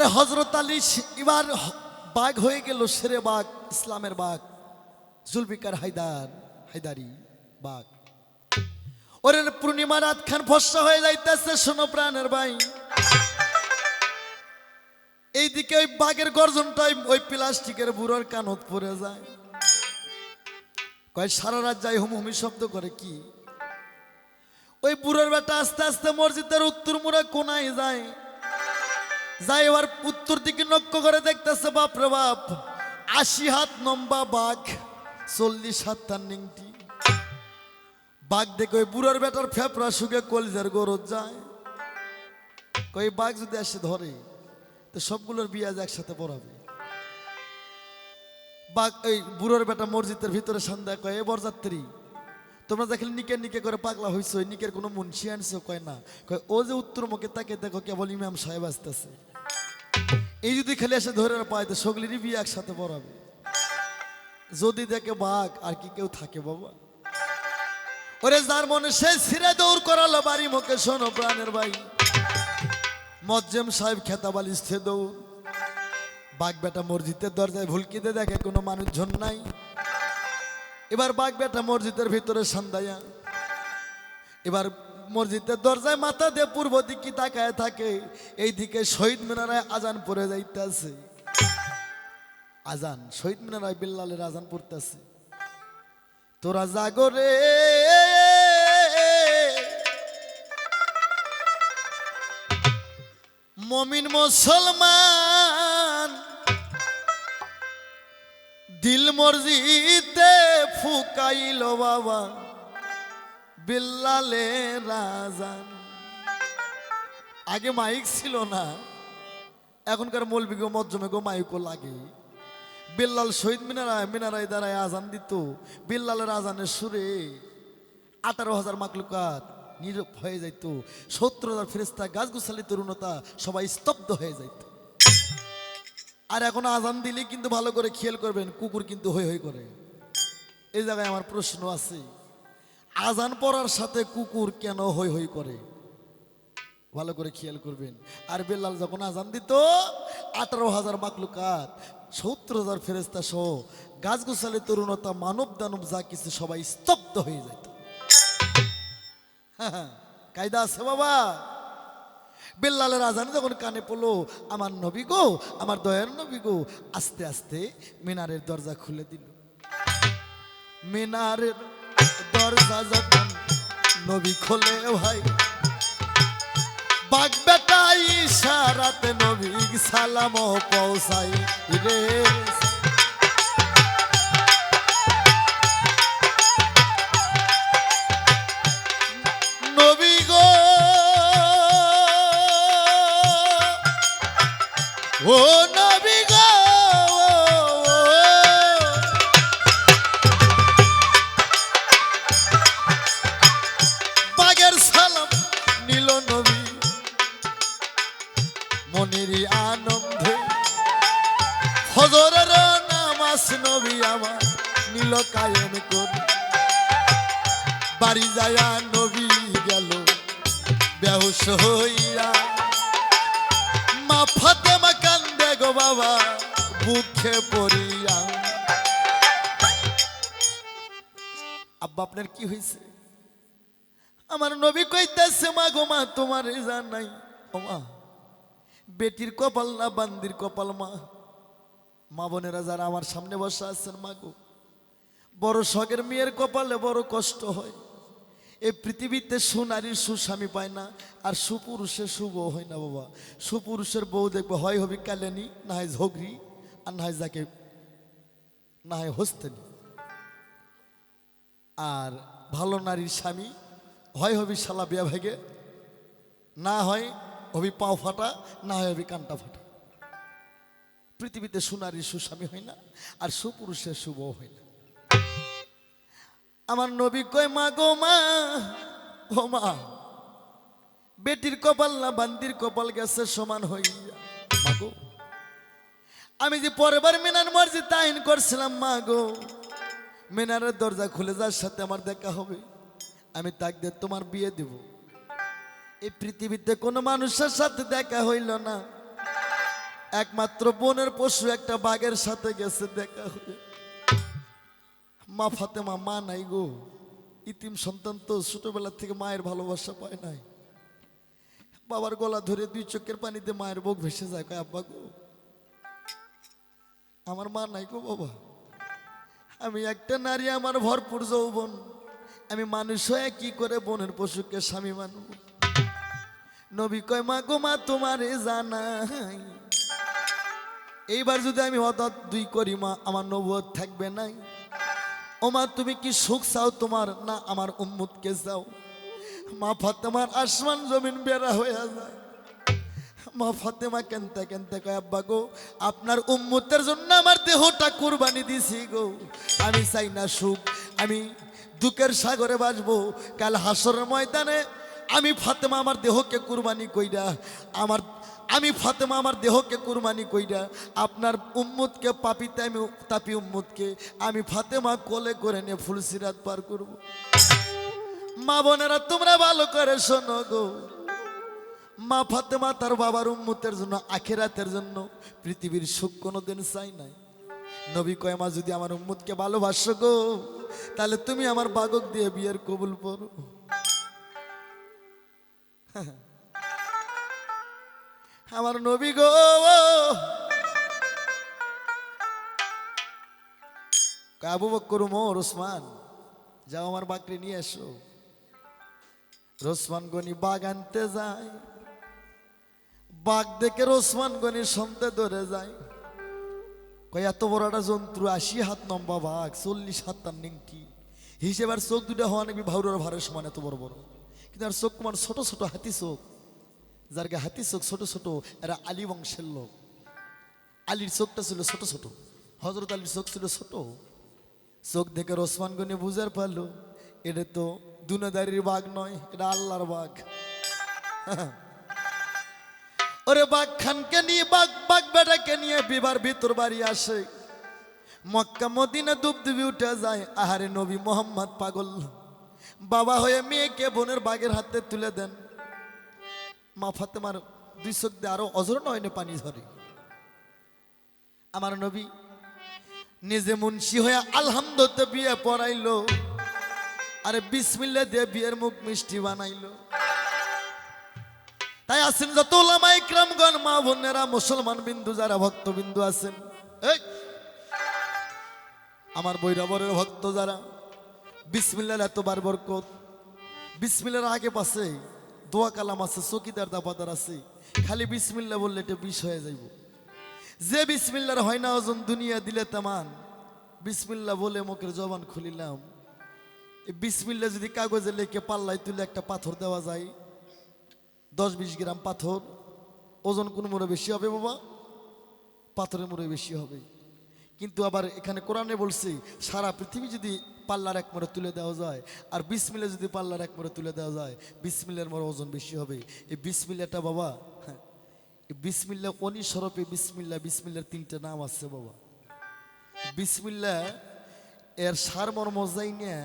আরে হযরত আলী এবার বাঘ হয়ে গেল, শেরে বাঘ, ইসলামের বাঘ, জুলফিকার হায়দারি বাঘ। ওরে পূর্ণিমা রাত খান ফর্সা হয়ে যাইতেছে। শোনো প্রাণের ভাই, এইদিকে ওই বাঘের গর্জনটাই ওই প্লাস্টিকের বুড়োর কানত পড়ে যায়। কয় সারা রাত যাই হুমহুমি শব্দ করে কি। ওই বুড়োর বেটা আস্তে আস্তে মসজিদের উত্তর মুড়ে কোনায় যায়। যাই এবার উত্তর দিকে লক্ষ্য করে দেখতেছে, বাপরে বাপ, 80 হাত লম্বা বাঘ, 40 হাত তার নিংটি। বাঘ দেখে ওই বুড়োর বেটার ফেফড়া শুকে কলিজার গরজ যায়। কই বাঘ যদি এসে ধরে তো সবগুলোর বিয়ে একসাথে পড়াবে। বাঘ এই বুড়োর বেটা মসজিদের ভিতরে সন্ধ্যা কয়, এ বরযাত্রী, তোমরা দেখলে নিকে নিকে করে পাগলা হইছো, নিকের কোনো মুন্সি আনছো? কয় না। কয় ও যে উত্তর মুখে তাকে দেখো কেবল ইমাম সাহেব আসতেছে, এই যদি খালি এসে ধরে পায় তো সগলিরই বিয়ে একসাথে পড়াবে। যদি দেখে বাঘ আর কি কেউ থাকে বাবা? ওরে যার মনে সে ছিঁড়ে দৌড় করালো বাড়ি মুখে। শোনো প্রাণের ভাই, মজ্জেম সাহেব খেতাবালি স্থে দৌড়। বাঘ বেটা মসজিদের দরজায় ভুলকিতে দেখে কোনো মানুষজন নাই। এবার বাঘ বেটা মসজিদের ভিতরে সন্ধ্যায়া, এবার মসজিদের দরজায় মাথা দিয়ে পূর্ব দিকে তাকায় থাকে। এইদিকে শহীদ মিনারায় আজান পড়ে যাইতেছে। আজান শহীদ মিনারায় বিল্লালের আজান পড়তেছে। তোরা জাগরে মমিন মুসলমান, দিল মসজিদে ফুকাইল বাবা বিল্লালের আজান। আগে মাইক ছিল না, এখনকার মৌলবি গো মজ্জমে গো মাইকও লাগে। বিল্লাল শহীদ মিনারায় দাঁড়ায় আজান দিত। বিল্লালের আজানের সুরে 18,000 মাকলুকাত নীরব হয়ে যাইত। 70,000 ফেরেশতা, গাছগুছালি, তরুণতা সবাই স্তব্ধ হয়ে যাইত। আর এখন আজান দিলে কিন্তু ভালো করে খেয়াল করবেন, কুকুর কিন্তু হই হই করে। এই জায়গায় আমার প্রশ্ন আছে, আজান পড়ার সাথে কুকুর কেন হই হই করে? ভালো করে খেয়াল করবেন। আর বেলাল যখন আজান দিত, 18,000 মাকলুকাত, 70,000 ফেরেশতা সহ গাছগুছালি, তরুণতা, মানব দানব যা কিছু সবাই স্তব্ধ হয়ে যেত। কায়দা আছে বাবা। বেল্লালের আজান যখন কানে পড়লো, আমার নবী গো, আমার দয়ার নবী গো, আস্তে আস্তে মিনারের দরজা খুলে দিল। মিনারের দরজা যখন নবী খোলে ভাই, বাঘ বেটা ইশারাতে নবী সালাম পৌঁছাই রে। নবী গো, ও নবী গো, বাঘের সালাম নিল নবী মনেরই আনন্দে। ফজরের নামাজ নবী আমার নিল কায়েম করে। বাড়ি যায়া নবী গেল বেহুশ হইয়া। মা ফাতেমা কান্দে গো বাবা বুকে পড়িয়া। আব্বা আপনার কি হয়েছে? আমার নবী কইতেছে, মা গো মা, তোমার জান নাই। ও মা, বেটির কপাল না বান্দির কপাল। মা, মা বোনেরা যারা আমার সামনে বসে আছেন, মা গো, বড় শখের মেয়ের কপালে বড় কষ্ট হয়। এই পৃথিবীতে সুনারীর সুস্বামী পায় না, আর সুপুরুষের শুভ হয় না বাবা। সুপুরুষের বউ দেখবে হয় হবি কালেনি, না হয় ঝগড়ি, আর না হয় যাকে না হয় হস্তেনি। আর ভালো নারীর স্বামী হয় হবি শালা বিয়া ভেগে, না হয় হবি পাও ফাটা, না হয় হবি কানটা ফাটা। পৃথিবীতে সুনারীর সুস্বামী হয় না, আর সুপুরুষের শুভ হয় না। আমার নবী কয়, মা গো মা, ও মা, বেটির কপাল না বান্দির কপাল গেছে সমান হইয়া। মা গো, আমি যে পরেরবার মিনার মসজিদ তাইন করছিলাম, মা গো, মিনারের দরজা খুলে যার সাথে আমার দেখা হবে, আমি তাক দিয়ে তোমার বিয়ে দেব। এই পৃথিবীতে কোনো মানুষের সাথে দেখা হইল না। একমাত্র বোনের পশু একটা বাঘের সাথে গেছে দেখা হয়ে। মা ফাতেমা মা নাই গো, ইতিম সন্তান তো, ছোটবেলা থেকে মায়ের ভালোবাসা পায় নাই। বাবার গলা ধরে দুই চোখের পানিতে মায়ের বুক ভেসে যায়, কয় আব্বা গো আমার মা নাই গো বাবা। আমি একটা নারী, আমার ভরপুর যৌবন, আমি মানুষ হয়ে কি করে বোনের পশুকে স্বামী মানব? নবী কয় মা গো মা তোমারে জানাই, এইবার যদি আমি অদাত দুই করি মা আমার নবুয়ত থাকবে নাই। ও মা তুমি কি সুখ চাও তোমার, না আমার উম্মতকে চাও? মা ফাতেমার আসমান জমিন বেড়া হয়ে যায়। মা ফাতেমা কেনতে কেনতে কয় আব্বা গো আপনার উম্মতের জন্য আমার দেহটা কুরবানি দিছি গো। আমি চাই না সুখ, আমি দুঃখের সাগরে বাসবো। কাল হাসরের ময়দানে আমি ফাতেমা আমার দেহকে কুরবানি কইরা, আমি ফাতেমা আমার দেহকে কুরবানি কইরা আপনার উম্মতকে পাপিতে, আমি তাপি উম্মতকে আমি ফাতেমা কোলে করে নিয়ে ফুলসিরাত পার করব। মা বোনেরা তোমরা ভালো করে শোনো গো, মা ফাতেমা তার বাবার উম্মতের জন্য, আখিরাতের জন্য পৃথিবীর সুখ কোনোদিন চাই নাই। নবী কয় মা যদি আমার উম্মতকে ভালোবাসো গো, তাহলে তুমি আমার বাগক দিয়ে বিয়ের কবুল করো। আমার নবী গো আবু বকর ওমর ওসমান যাও আমার বাকরি নিয়ে এসো। ওসমান গনি বাঘ আনতে যায়, বাঘ দেখে ওসমান গনির সন্তে ধরে যায়। কয় এত বড় একটা জন্তু, 80 হাত লম্বা বাঘ, 40 হাত তার নিংটি, হিসেবে আর চোখ দুটা হওয়া নাকি ভাউরের ভারের সমান এত বড় বড়, কিন্তু আর চোখ কুমার ছোট ছোট হাতি চোখ, যার গে হাতি চোখ ছোট ছোট, এরা আলী বংশের লোক। আলীর চোখটা ছিল ছোট ছোট, হজরত আলীর চোখ ছিল ছোট। চোখ দেখে ওসমান গনি বুঝার পারলো এটা তো দুনাদারির বাঘ নয়, এটা আল্লাহর বাঘ। ওরে বাঘ খানকে নিয়ে, বাঘ বেটাকে নিয়ে বিবার ভিতর বাড়ি আসে। মক্কা মদিনা দুবদুবি উঠে যায়। আহারে নবী মোহাম্মদ পাগল, বাবা হয়ে মেয়েকে বোনের বাঘের হাতে তুলে দেন। মা ফাতেমার দুই চোখ দিয়ে আরো অজর নয়নে পানি ধরে। আমার নবী নিজে মুন্সি হয়ে আলহামদুলিল্লাহ বিয়ে পড়াইলো, আরে বিসমিল্লাহ দিয়ে বিয়ের মুখ মিষ্টি বানাইলো। তাই আছেন যত ওলামা ইকরামগণ, মা বোনেরা, মুসলমান বিন্দু যারা ভক্তবিন্দু আছেন, এই আমার বৈরবরের ভক্ত যারা, বিসমিল্লাহর এতবার বরকত। বিসমিল্লাহর আগে পাশে দোয়া কালাম আছে, চকিদার দাপাদার আছে, খালি বিসমিল্লাহ বললে এটা বিষ হয়ে যাইব। যে বিসমিল্লাহর হয় না ওজন দুনিয়া দিলে তেমান। বিসমিল্লাহ বলে মুখের জবান খুলিলাম, এই বিসমিল্লাহ যদি কাগজে লেখে পাল্লায় তুলে একটা পাথর দেওয়া যায়, 10-20 গ্রাম পাথর, ওজন কোন মোড়ে বেশি হবে বাবা? পাথরের মোড়ে বেশি হবে। কিন্তু আবার এখানে কোরআনে বলছে সারা পৃথিবী যদি পাল্লার এক মোড়ে তুলে দেওয়া যায়, আর বিসমিল্লাহ যদি পাল্লার এক মোড়ে তুলে দেওয়া যায়, বিসমিল্লাহর মোড়ে ওজন বেশি হবে। এই বিসমিল্লাহটা বাবা, এই বিসমিল্লাহ অনিসরপে বিসমিল্লাহ, বিসমিল্লাহর 3টে নাম আছে বাবা। বিসমিল্লাহ এর সারমর্ম যাই না,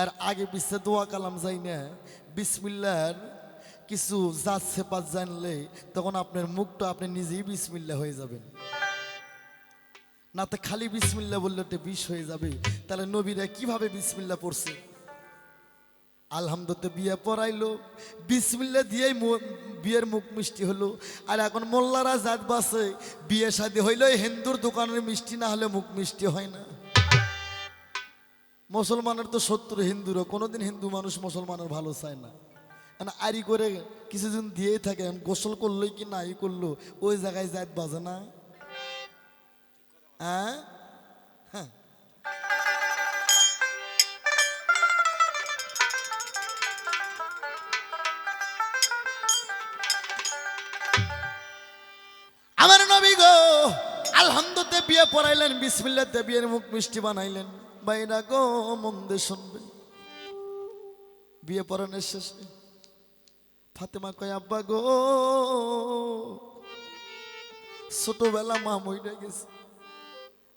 এর আগে পিছে দোয়া কালাম যাই না। বিসমিল্লাহর কিছু জাত সেপাত জানলে তখন আপনার মুখটা আপনি নিজেই বিসমিল্লাহ হয়ে যাবেন। না তো খালি বিসমিল্লাহ বললে ওটা বিষ হয়ে যাবে। তাহলে নবীরা কিভাবে বিসমিল্লাহ পড়ছে? আলহামদুলিল্লাহ বিয়ে পড়াইলো, বিসমিল্লাহ দিয়েই বিয়ের মুখ মিষ্টি হলো। আর এখন মোল্লারা জাত বাসে, বিয়ে শাদী হইলো হিন্দুর দোকানের মিষ্টি না হলে মুখ মিষ্টি হয় না। মুসলমানের তো শত্রু হিন্দুরও, কোনোদিন হিন্দু মানুষ মুসলমানের ভালো চায় না। আরি করে কিছুদিন দিয়েই থাকে, গোসল করলোই কি নাই করলো ওই জায়গায় জাত বাজে না। হ্যাঁ, আমার নবী গো আলহামদুলিল্লাহ বিয়ে পড়াইলেন, বিসমিল্লাহতে বিয়ের মুখ মিষ্টি বানাইলেন। বাইরা গো মন্দে শুনবে, বিয়ে পড়ানোর শেষে ফাতেমা কয় আব্বা গো ছোটবেলা মা মইরা গেছে,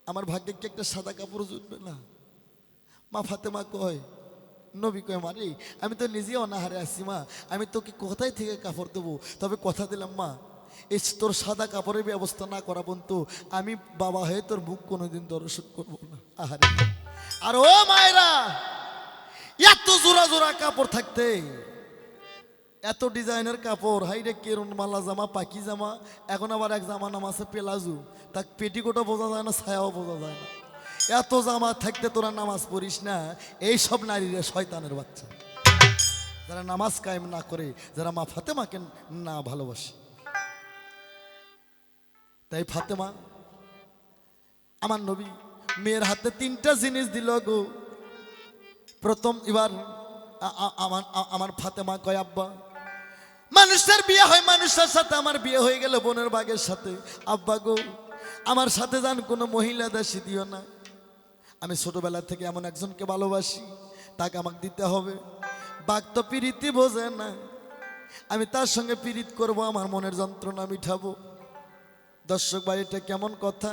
আমার ভাগ্যে কি একটা সাদা কাপড় জুটবে না? মা ফাতেমা কয়, নবী কয় মারি আমি তো নিজে অনাহারে আছি মা, আমি তোকে কোথায় থেকে কাপড় দেবো? তবে কথা দিলাম মা, এই তোর সাদা কাপড়ের ব্যবস্থা না করা পর্যন্ত আমি বাবা হয়ে তোর মুখ কোনোদিন দর্শন করবো না। আহারে, আর ও মায়েরা, এত জোড়া জোড়া কাপড় থাকতে, এত ডিজাইনের কাপড়, হাইরে কেরুন মালা জামা, পাকি জামা, এখন আবার এক জামা নাম আছে পেলাজু, তা পেটিকোটও বোঝা যায় না, ছায়াও বোঝা যায় না। এত জামা থাকতে তোরা নামাজ পড়িস না। এই সব নারীরা শয়তানের বাচ্চা, যারা নামাজ কায়েম না করে, যারা মা ফাতেমাকে না ভালোবাসে। তাই ফাতেমা আমার নবী মেয়ের হাতে 3টা জিনিস দিল গো। প্রথম এবার আমার ফাতেমা কয়, আব্বা মানুষের বিয়ে হয় মানুষের সাথে, আমার বিয়ে হয়ে গেল বোনের বাগের সাথে। আব্বা গো আমার সাথে যান কোনো মহিলা দাসী দিও না। আমি ছোটবেলা থেকে এমন একজনকে ভালোবাসি, তাকে আমাকে দিতে হবে। বাঘ তো পিরিতি বোঝে না, আমি তার সঙ্গে পিরিত করব, আমার মনের যন্ত্রণা মিঠাবো। দর্শক ভাই, এটা কেমন কথা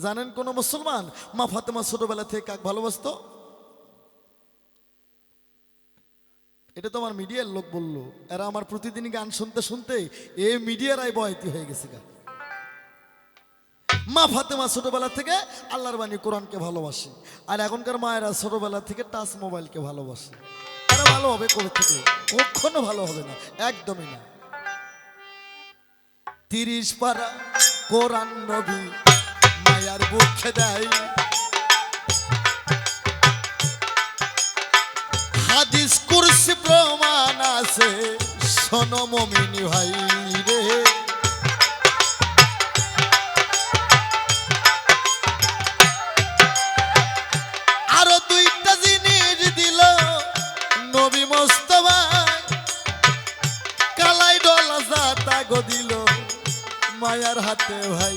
জানেন? কোন মুসলমান মা ফাতেমা ছোটবেলা থেকে কাক ভালোবাসতো? এটা তো আমার মিডিয়ার লোক বললো। এরা আমার প্রতিদিন গান শুনতে শুনতে এই মিডিয়ারাই বয়তি হয়ে গেছে। মা ফাতেমা ছোটবেলা থেকে আল্লাহর বাণী কোরআনকে ভালোবাসে, আর এখনকার মায়েরা ছোটবেলা থেকে টাচ মোবাইলকে ভালোবাসে। এরা ভালো হবে কবে থেকে? কখনো ভালো হবে না, একদমই না। 30 পারা কোরআন নবী মায়ার বুকে দেয়, হাদিস কুরসি প্রমাণ আছে, শোনো মুমিনি ভাই রে। আরো 2টা জিনিস দিল নবী মোস্তফা, কালাই ডলা জাতা গো দিল মায়ার হাতে ভাই।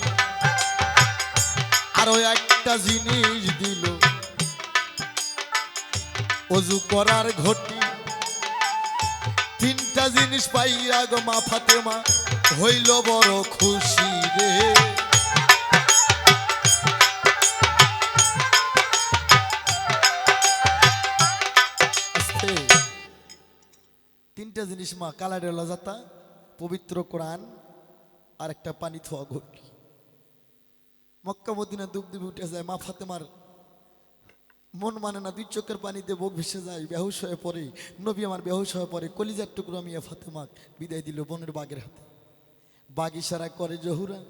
আরো একটা জিনিস দিল ওযু করার ঘটি। 3টা জিনিস পাইয়া গো মা ফাতেমা হইল বড় খুশি রে। 3টা জিনিস মা, কালাডেলা জাতা, পবিত্র কোরআন, আর একটা পানি থোয়া ঘটি। মক্কা মদিনা ডুব ডুবে উঠে যায়। মা ফাতেমার মন মানে না, 2 চোখের পানিতে বুক ভেসে যায়, বেহুশ হয়ে পড়ে। নবী আমার বেহুশ হয়ে পড়ে। কলিজার টুকরো মিয়া ফাতেমাক বিদায় দিল বোনের বাগের হাতে। বাগ ইশারা করে, জহুরা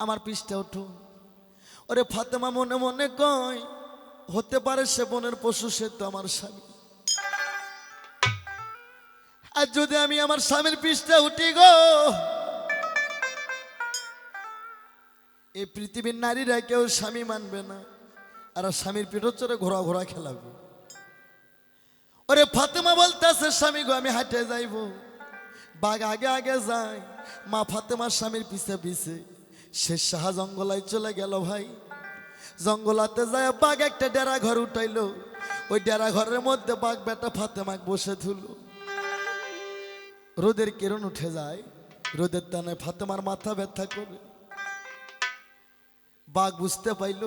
আমার পৃষ্ঠা ওঠো। ওরে ফাতেমা মনে মনে কয়, হতে পারে সে বোনের পশু, সে তো আমার স্বামী। আর যদি আমি আমার স্বামীর পৃষ্ঠা উঠি গো, এই পৃথিবীর নারীরা কেউ স্বামী মানবে না, আর স্বামীর পিঠে চড়ে ঘোরা ঘোরা খেলাবে। ওরে ফাতেমা বলতেছে, স্বামী গো আমি হাঁটে যাইব। বাঘ আগে আগে যায়, মা ফাতেমার স্বামীর পিছে পিছে শেষ সাহা জঙ্গলায় চলে গেল ভাই। জঙ্গলাতে যায় বাঘ একটা ডেরা ঘর উঠাইলো। ওই ডেরা ঘরের মধ্যে বাঘ বেটা ফাতেমাক বসে ধুলো। রোদের কিরণ উঠে যায়, রোদের টানে ফাতেমার মাথা ব্যথা করে। বাঘ বুঝতে পাইল,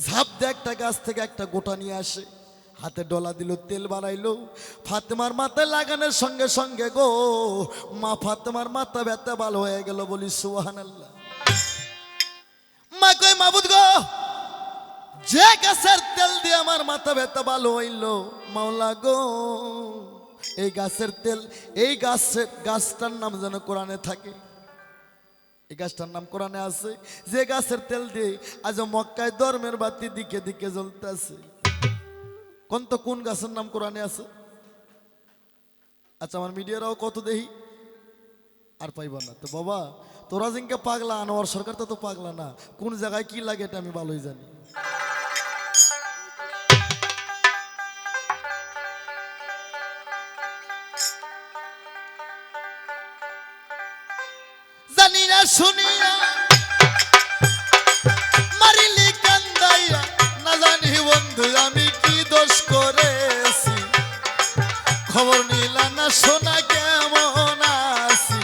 ঝাঁপ দিয়ে একটা গাছ থেকে একটা গোটা নিয়ে আসে, হাতে ডলা দিল, তেল বাড়াইলো, ফাতেমার মাথায় লাগানোর সঙ্গে সঙ্গে গো মা ফাতেমার মাথা ব্যথা ভালো হয়ে গেল। বলি সুবহানাল্লাহ। মা কই, মাবুদ গো, যে গাছের তেল দিয়ে আমার মাথা ব্যথা ভালো হইল, মাওলা গো এই গাছের তেল, এই গাছটার নাম যেন কোরআনে থাকে। এই গাছটার নাম কোরআনে আছে, যে গাছের তেল দিয়ে আজ মক্কায় ধর্মের বাতি দিকে দিকে জ্বলতেছে। কোন গাছের নাম কোরআনে আছে? আচ্ছা, আমার মিডিয়ারাও কত দেখি, আর পাইবা না তো বাবা। তোরা জিনকে পাগলা, আনোয়ার সরকার তো পাগলা না। কোন জায়গায় কি লাগে এটা আমি ভালোই জানি। জানি না শুনিয়া মারিলি কান্দাইয়া, না জানি বন্ধু আমি কি দোষ করেছি। খবর নিলা না শোনা কেমন আছি।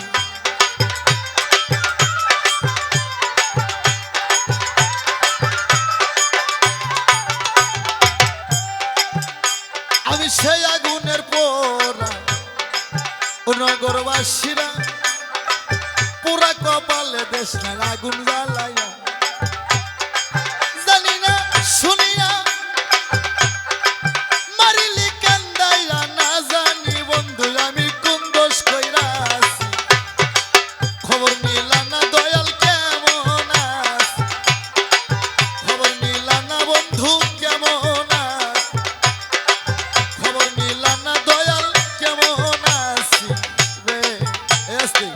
আমি সেই আগুনের পোড়া, নগরবাসীরা পুরা তৃষ্ণার আগুন জ্বালাইয়া জানি না শুনিয়া মারিলি কান্দাইয়া না জানি বন্ধু আমি কোন দোষ কইরা আছি খবর নিলা না দয়াল কেমন আছি খবর নিলা না বন্ধু কেমন আছি খবর নিলা না দয়াল কেমন আছি রে এসে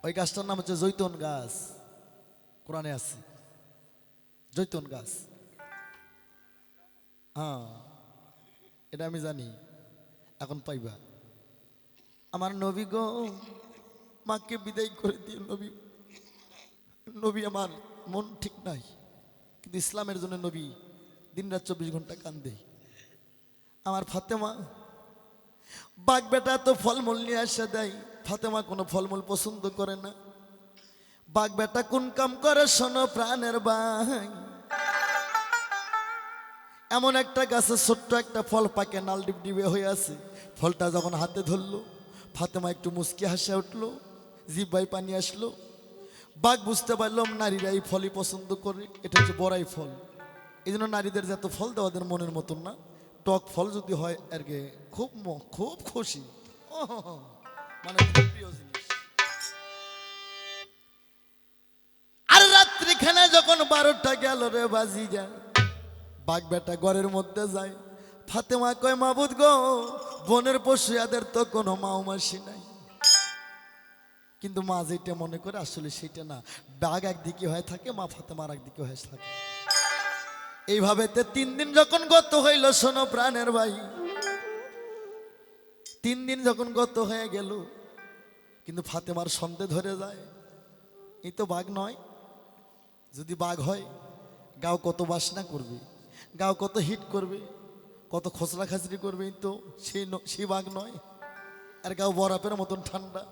ওই গাছটার নাম হচ্ছে জৈতুন গাছ কোরআনে আছে জৈতুন গাছ হ্যাঁ এটা আমি জানি এখন পাইবা আমার নবী গো মাকে বিদায় করে দিয়ে নবী নবী আমার মন ঠিক নাই কিন্তু ইসলামের জন্য নবী দিনরাত 24 ঘন্টা কান্দে আমার ফাতেমা বাঘ বেটা তো ফলমূল নিয়ে আসে দেয় ফাতেমা কোনো ফলমূল পছন্দ করে না বাঘ বেটা কোন কাম করে শোনো প্রাণের ভাই এমন একটা গাছে ছোট্ট একটা ফল পাকে নাল ডিবডিবে হয়ে আছে ফলটা যখন হাতে ধরলো ফাতেমা একটু মুচকি হাসে উঠলো জিহ্বায় পানি আসলো বাঘ বুঝতে পারলাম নারীরা এই ফলই পছন্দ করে এটা হচ্ছে বড়াই ফল এই জন্য নারীদের যত ফল দেওয়া ওদের মনের মতন না টক ফল যদি হয় আর কে খুব খুব খুশি মানে খুব প্রিয় জিনিস আর রাত্রিখানে যখন 12টা গেল রে বাজি যায় বাঘ বেটা ঘরের মধ্যে যায় ফাতেমা কয় মাবুদ গো বনের পশু এদের তো কোনো মাও মাসি নাই কিন্তু মা যেটা মনে করে আসলে সেটা না বাঘ একদিকে হয়ে থাকে মা ফাতেমা আর একদিকে হয়ে থাকে এইভাবে 3 দিন যখন গত হইল শোনো প্রাণের ভাই 3 দিন যখন গত হয়ে গেল কিন্তু ফাতেমার সন্দেহ ধরে যায় এই তো বাঘ নয় যদি বাঘ হয় গাও কত বাসনা করবে গাও কত হিট করবে কত খসড়া খাচড়ি করবে তো সেই বাঘ নয় আর গাও বরফের মতন ঠান্ডা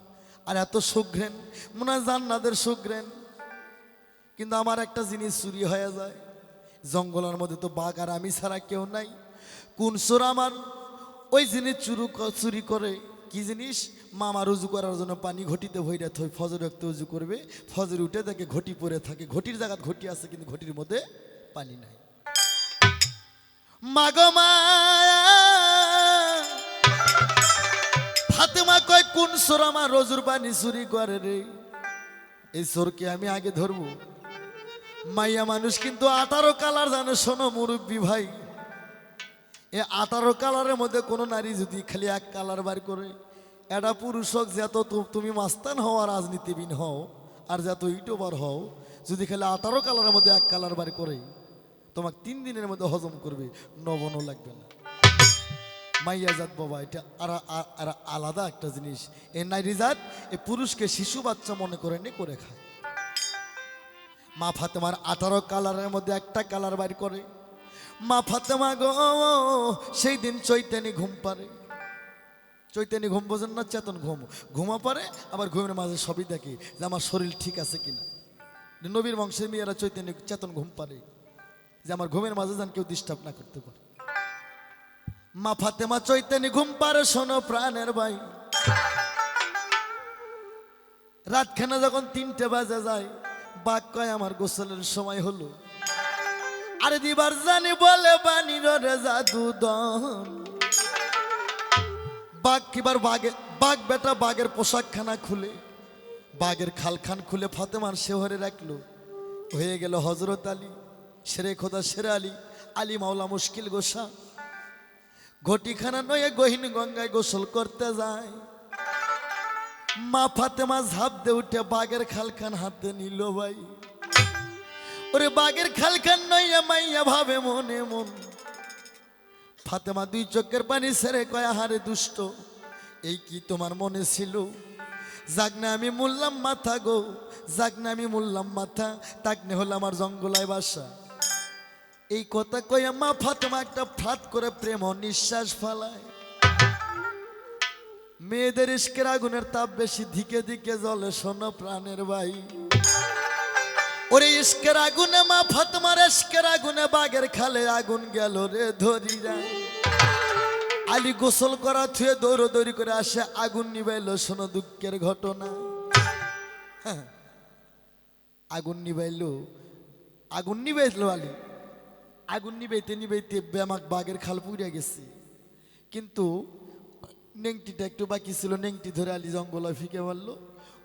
আর এত সুঘ্রেন মনে হয় জান্নাতের সুঘ্রেন কিন্তু আমার একটা জিনিস চুরি হয়ে যায় জঙ্গলের মধ্যে তো বাঘ আর আমি ছাড়া কেউ নাই কোন চোর আমার ওই জিনিস চুরি করে কি জিনিস মামা রুজু করার জন্য পানি ঘটিতে ভইরা থই ফজর একটু উজু করবে ফজর উঠে দেখে ঘটি পরে থাকে ঘটির জায়গা ঘটি আছে কিন্তু ঘটির মধ্যে পানি নাই মাগো মা ফাতেমা কয় কোন চোর আমার রোজুর পানি চুরি করে রে এই চোরকে আমি আগে ধরবো মাইয়া মানুষ কিন্তু 18 কালার জানো শোনো মুরব্বী ভাই এই 18 কালারের মধ্যে কোনো নারী যদি খালি এক কালার বার করে এটা পুরুষ হোক যত তুমি মাস্তান হও আর রাজনীতিবিদ হও আর যত ইউটিউবার হও যদি খালি 18 কালারের মধ্যে এক কালার বার করে তোমাকে 3 দিনের মধ্যে হজম করবে নবনও লাগবে না মাইয়া জাত বাবা এটা আর আলাদা একটা জিনিস এই নারী জাত এই পুরুষকে শিশু বাচ্চা মনে করে নে করে খায় মা ফাতেমার 18 কালারের মধ্যে একটা কালার বাইর করে মা ফাতেমা গো সেই দিন চৈতানি ঘুম পারে চৈতানি ঘুম বোঝেন না চেতন ঘুমা পারে আবার ঘুমের মাঝে সবই দেখে যে আমার শরীর ঠিক আছে কিনা নবীর বংশের মেয়েরা চৈতানি চেতন ঘুম পারে যে আমার ঘুমের মাঝে যেন কেউ ডিস্টার্ব না করতে পারে মা ফাতেমা চৈতানি ঘুম পারে শোনো প্রাণের ভাই রাতখানা যখন 3টে বাজে যায় বাঘ কয় আমার গোসলের সময় হলো আরে দিবার জানি বলে বানির রে জাদু দন বাঘ কিবার বাঘ বেটা বাঘের পোশাকখানা খুলে বাঘের খালখান খুলে ফাতেমার শেহরে রাখলো হয়ে গেল হজরত আলী শেরে খোদা শেরে আলী আলী মাওলা মুশকিল গোসা ঘটিখানা নয়ে গহীন গঙ্গায় গোসল করতে যায় মা ফাতেমা ঝাঁপ দিয়ে উঠে বাঘের খালখান হাতে নিল ভাই ওরে বাঘের খালখান নইয়া মাইয়া ভাবে মনে মন ফাতেমা 2 চোখের পানি ছেড়ে কয় হারে দুষ্ট এই কি তোমার মনে ছিল জাগনা আমি মুল্লাম মাথা গো জাগনা আমি মুল্লাম মাথা তাকনে হলো আমার জঙ্গলায় বাসা এই কথা কইয়া মা ফাতেমা একটা ফাত করে প্রেম নিঃশ্বাস ফালায় মেয়েদের ইশকের আগুনের তাপ বেশি ধিকে ধিকে জ্বলে শোনো প্রাণের ভাই ওরে ইশকের আগুনে মা ফাতেমার ইশকের আগুনে বাঘের খালে আগুন গেল রে ধরি যায় আলী গোসল করা থুয়ে দৌড়দৌড়ি করে আসে আগুন নিবাইল শোনো দুঃখের ঘটনা আগুন নিবাইলো, আগুন নিবাইলো আলী, আগুন নিবাইতে নিবাইতে ব্যামাক বাঘের খাল পুড়িয়া গেছে। কিন্তু নেংটিটা একটু বাকি ছিল, নেংটি ধরে আলী জঙ্গলে ফিকে মারলো।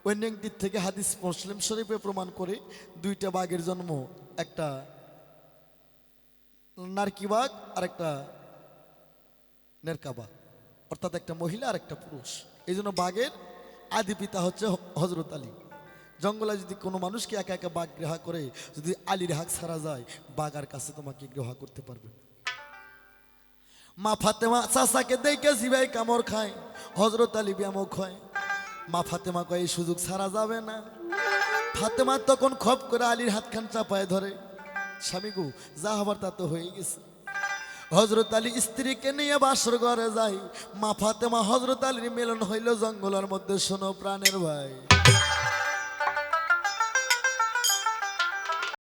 ওই নেংটির থেকে হাদিস মুসলিম শরীফে প্রমাণ করে দুইটা বাঘের জন্ম, একটা নারকি বাঘ আর একটা নেরকা বাঘ, অর্থাৎ একটা মহিলা আর একটা পুরুষ। এই জন্য বাঘের আদি পিতা হচ্ছে হজরত আলী। জঙ্গলে যদি কোনো মানুষকে একা একা বাঘ গ্রহা করে, যদি আলীর হাক ছাড়া যায়, বাঘার কাছে তোমাকে গ্রহা করতে পারবে না। মা ফাতেমা চাচাকে দেখে জিবাই কামড় খায়, হজরত আলী ব্যামক হয়। মা ফাতেমা কয় এই সুযোগ ছাড়া যাবে না। ফাতেমা তখন খপ করে আলীর হাতখান চাপায় ধরে, স্বামী গো যা হবার তা তো হয়ে গেছে। হজরত আলী স্ত্রীকে নিয়ে বাসর ঘরে যায়। মা ফাতেমা হজরত আলীর মিলন হইল জঙ্গলের মধ্যে। শোনো প্রাণের ভাই,